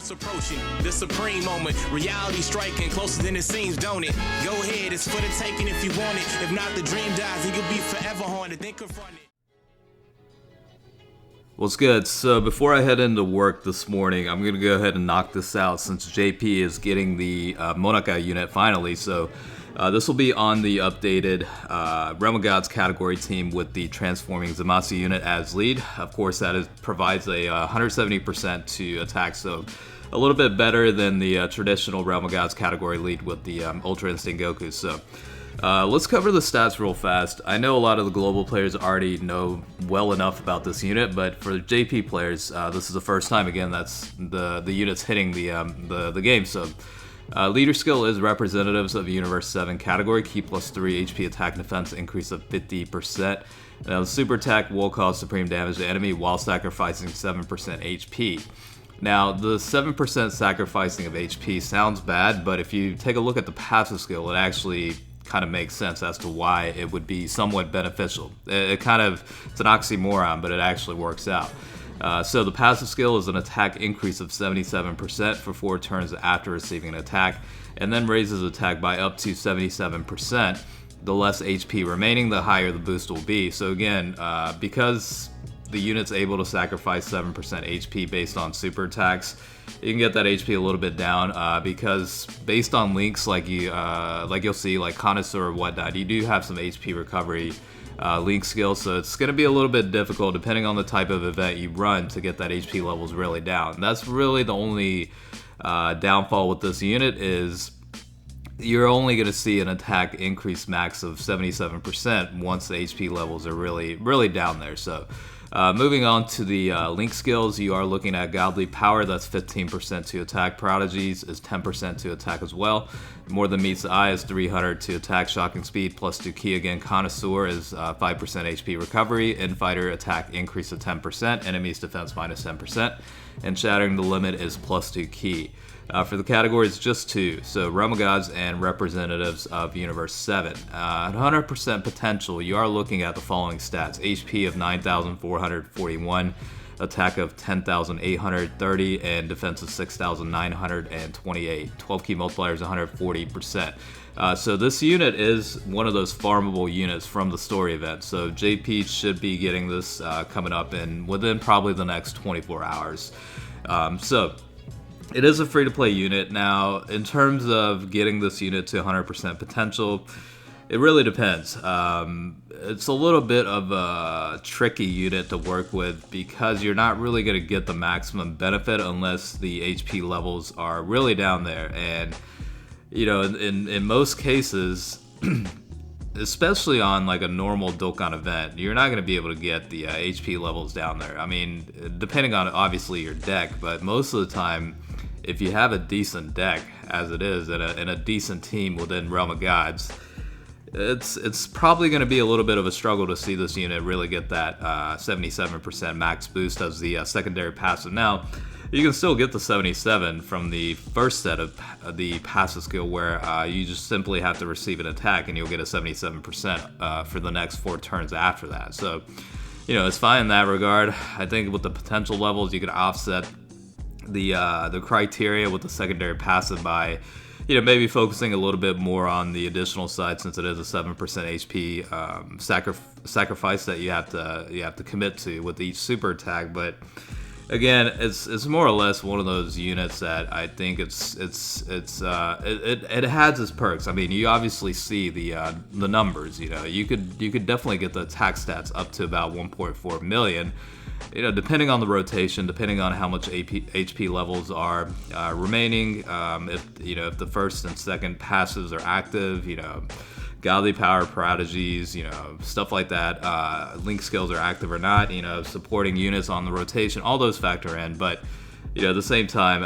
it's approaching the supreme moment. Reality striking closer than it seems, don't it? Go ahead, it's for the taking if you want it. If not, the dream dies and you'll be forever haunted. Then confront it. What's good? So before I head into work this morning, I'm going to go ahead and knock this out since JP is getting the Monaka unit finally. So this will be on the updated Realm of Gods category team with the transforming Zamasu unit as lead. Of course, that provides a 170% to attack, so a little bit better than the traditional Realm of Gods category lead with the Ultra Instinct Goku. So let's cover the stats real fast. I know a lot of the global players already know well enough about this unit, but for JP players, this is the first time again that's the unit's hitting the game. So leader skill is representatives of Universe 7 category, key plus 3 HP attack and defense increase of 50%. Now the super attack will cause supreme damage to enemy while sacrificing 7% HP. Now the 7% sacrificing of HP sounds bad, but if you take a look at the passive skill, it actually kind of makes sense as to why it would be somewhat beneficial. It's an oxymoron, but it actually works out. So the passive skill is an attack increase of 77% for 4 turns after receiving an attack, and then raises attack by up to 77%. The less HP remaining, the higher the boost will be. So again, because the unit's able to sacrifice 7% HP based on super attacks, you can get that HP a little bit down because based on links like you'll see, like Connoisseur or whatnot, you do have some HP recovery link skill, so it's going to be a little bit difficult depending on the type of event you run to get that HP levels really down. And that's really the only downfall with this unit is you're only going to see an attack increase max of 77% once the HP levels are really down there. So moving on to the link skills, you are looking at Godly Power, that's 15% to attack. Prodigies is 10% to attack as well. More Than Meets the Eye is 300 to attack. Shocking Speed plus 2 key again. Connoisseur is 5% HP recovery. Infighter attack increase of 10%. Enemy's defense minus 10%. And Shattering the Limit is plus 2 key. For the categories, just 2. So Realm of Gods and representatives of Universe 7. At 100% potential, you are looking at the following stats. HP of 9,441, attack of 10,830, and defense of 6,928. 12 key multiplier is 140%. So this unit is one of those farmable units from the story event. So JP should be getting this coming up within probably the next 24 hours. So it is a free-to-play unit. Now, in terms of getting this unit to 100% potential, it really depends. It's a little bit of a tricky unit to work with because you're not really going to get the maximum benefit unless the HP levels are really down there. And, you know, in most cases, especially on like a normal Dokkan event, you're not going to be able to get the HP levels down there. I mean, depending on obviously your deck, but most of the time, if you have a decent deck, as it is, and a decent team within Realm of Gods, it's probably going to be a little bit of a struggle to see this unit really get that 77% max boost as the secondary passive. Now, you can still get the 77 from the first set of the passive skill where you just simply have to receive an attack and you'll get a 77% for the next 4 turns after that. So, you know, it's fine in that regard. I think with the potential levels, you can offset the criteria with the secondary passive by, you know, maybe focusing a little bit more on the additional side since it is a 7% HP sacrifice that you have to commit to with each super attack. But again, it's more or less one of those units that I think it has its perks. I mean, you obviously see the numbers. You know, you could definitely get the attack stats up to about 1.4 million. You know, depending on the rotation, depending on how much HP levels are remaining, if the first and second passives are active, you know, Godly Power, Prodigies, you know, stuff like that, link skills are active or not, you know, supporting units on the rotation, all those factor in. But, you know, at the same time,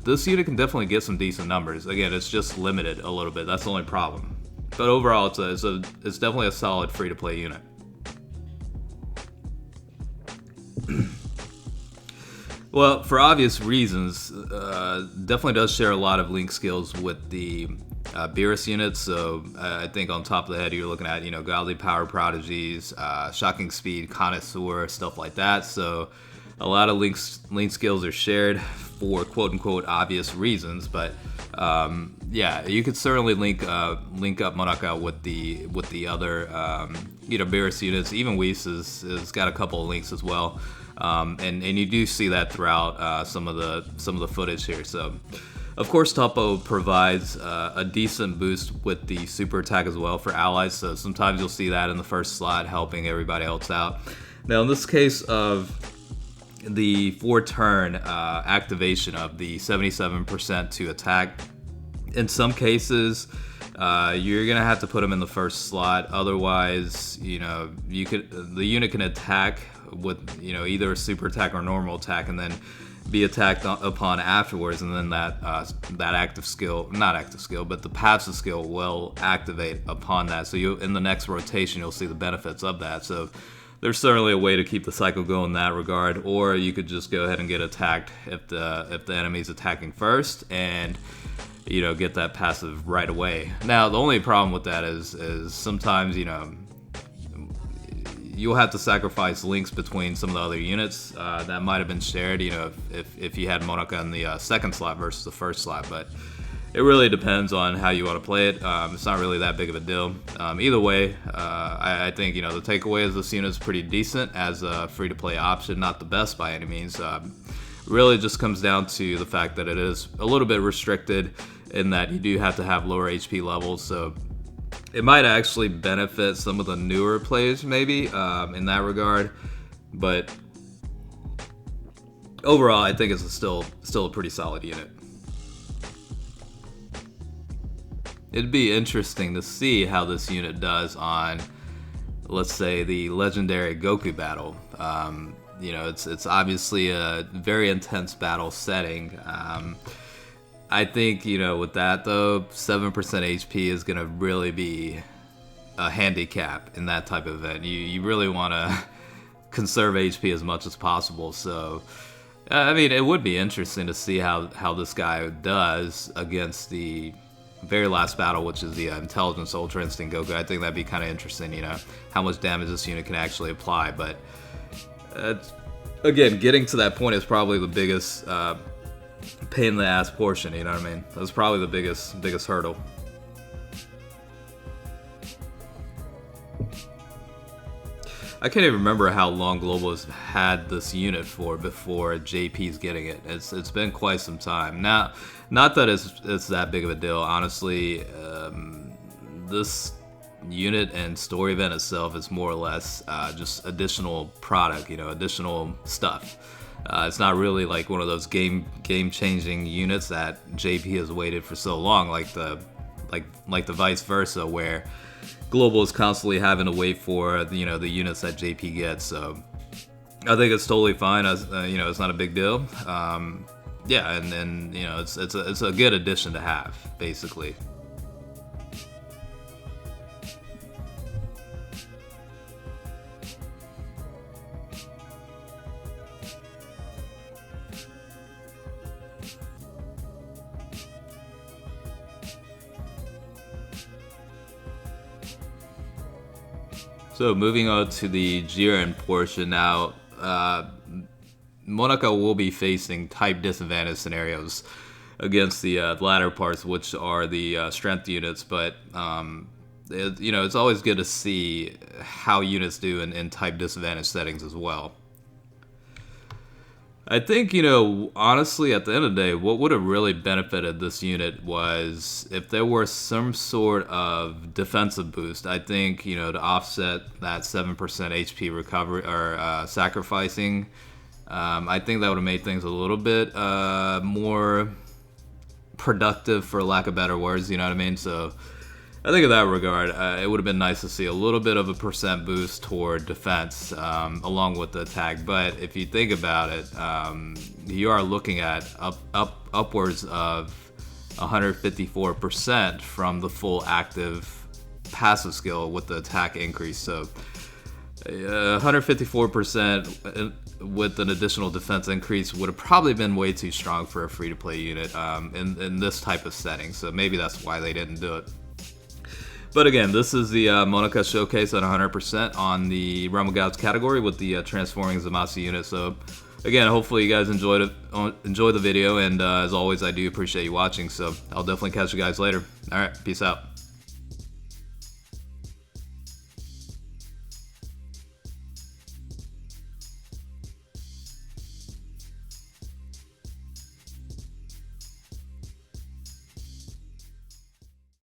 this unit can definitely get some decent numbers. Again, it's just limited a little bit. That's the only problem. But overall, it's definitely a solid free-to-play unit. Well, for obvious reasons, definitely does share a lot of link skills with the Beerus units. So I think on top of the head, you're looking at, you know, Godly Power, Prodigies, Shocking Speed, Connoisseur, stuff like that. So a lot of link skills are shared. for quote-unquote obvious reasons, but yeah, you could certainly link up Monaka with the other Beerus units. Even Whis has got a couple of links as well, and you do see that throughout some of the footage here. So of course Toppo provides a decent boost with the super attack as well for allies, so sometimes you'll see that in the first slot helping everybody else out. Now in this case of the 4-turn activation of the 77% to attack, in some cases you're gonna have to put them in the first slot. Otherwise, the unit can attack with either a super attack or normal attack, and then be attacked upon afterwards, and then that active skill, not active skill, but the passive skill will activate upon that. So in the next rotation you'll see the benefits of that. So there's certainly a way to keep the cycle going in that regard, or you could just go ahead and get attacked if the enemy's attacking first, and get that passive right away. Now the only problem with that is sometimes you'll have to sacrifice links between some of the other units that might have been shared, if you had Monaka in the second slot versus the first slot. But it really depends on how you want to play it. It's not really that big of a deal. Either way, I think the takeaway is this unit is pretty decent as a free-to-play option, not the best by any means. Really just comes down to the fact that it is a little bit restricted in that you do have to have lower HP levels, so it might actually benefit some of the newer players maybe in that regard. But overall, I think it's still a pretty solid unit. It'd be interesting to see how this unit does on, let's say, the legendary Goku battle. It's obviously a very intense battle setting. I think, with that though, 7% HP is going to really be a handicap in that type of event. You really want to conserve HP as much as possible. So, it would be interesting to see how this guy does against the very last battle, which is the Intelligence Ultra Instinct Goku. I think that'd be kind of interesting, how much damage this unit can actually apply. But again, getting to that point is probably the biggest pain in the ass portion, you know what I mean? That's probably the biggest hurdle. I can't even remember how long Global has had this unit for before JP's getting it. It's been quite some time. Now, not that it's that big of a deal, honestly. This unit and story event itself is more or less just additional product, additional stuff. It's not really like one of those game-changing units that JP has waited for so long, like the vice versa, where Global is constantly having to wait for the units that JP gets. So I think it's totally fine. It's not a big deal. Yeah, and it's a good addition to have, basically. So moving on to the Jiren portion now, Monaka will be facing type disadvantage scenarios against the latter parts, which are the strength units, but it's always good to see how units do in type disadvantage settings as well. I think, honestly, at the end of the day, what would have really benefited this unit was if there were some sort of defensive boost. I think, to offset that 7% HP recovery or sacrificing, I think that would have made things a little bit more productive, for lack of better words, you know what I mean? So I think in that regard, it would have been nice to see a little bit of a percent boost toward defense along with the attack. But if you think about it, you are looking at upwards of 154% from the full active passive skill with the attack increase. So 154% with an additional defense increase would have probably been way too strong for a free-to-play unit in this type of setting. So maybe that's why they didn't do it. But again, this is the Monaka showcase at 100% on the Realm of Gods category with the transforming Zamasu unit. So again, hopefully you guys enjoy the video, and as always, I do appreciate you watching. So I'll definitely catch you guys later. All right, peace out.